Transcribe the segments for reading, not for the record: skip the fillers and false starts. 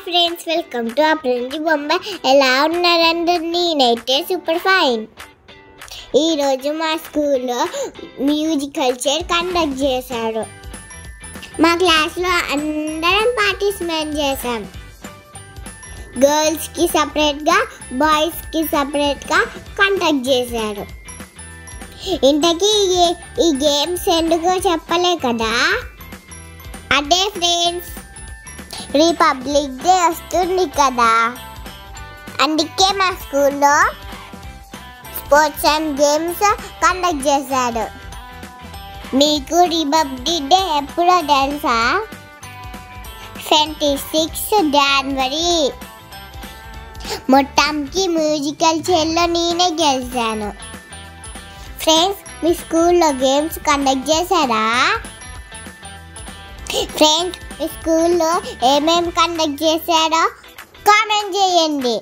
Friends, welcome to అప్రెంటి బొమ్మ. ఎలా ఉన్నారందరు? నేనైతే సూపర్ ఫైన్. ఈరోజు మా స్కూల్లో మ్యూజికల్ చైర్ కండక్ట్ చేశారు. మా క్లాస్లో అందరం పార్టిసిపేట్ చేశాం. గర్ల్స్కి సపరేట్గా, బాయ్స్కి సపరేట్గా కండక్ట్ చేశారు. ఇంతకీ ఈ గేమ్స్ ఎందుకో చెప్పలే కదా. అదే ఫ్రెండ్స్, రిపబ్లిక్ డే వస్తుంది కదా, అందుకే మా స్కూల్లో స్పోర్ట్స్ అండ్ గేమ్స్ కండక్ట్ చేశారు. మీకు రిపబ్లిక్ డే ఎప్పుడో తెలుసా? 26 జనవరి. మొత్తానికి మ్యూజికల్ చైర్లో నేనే గెలిచాను. ఫ్రెండ్స్, మీ స్కూల్లో గేమ్స్ కండక్ట్ చేశారా? ఫ్రెండ్స్, మీ స్కూల్లో ఏమేమి కండక్ట్ చేశారో కామెంట్ చేయండి.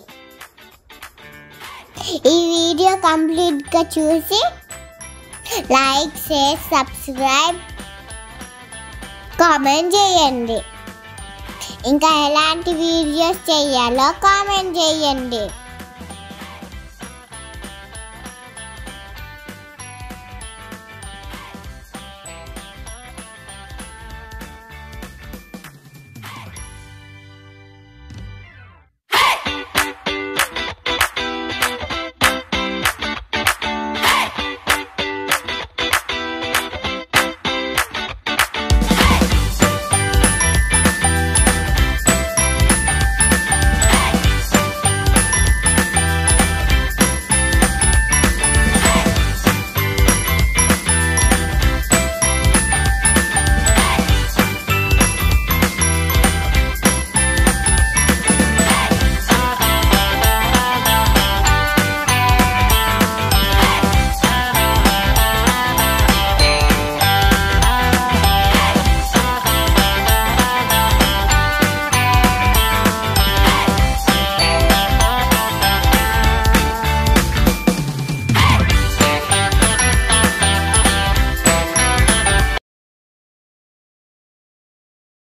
ఈ వీడియో కంప్లీట్గా చూసి లైక్, షేర్, సబ్స్క్రైబ్, కామెంట్ చేయండి. ఇంకా ఎలాంటి వీడియోస్ చేయాలో కామెంట్ చేయండి.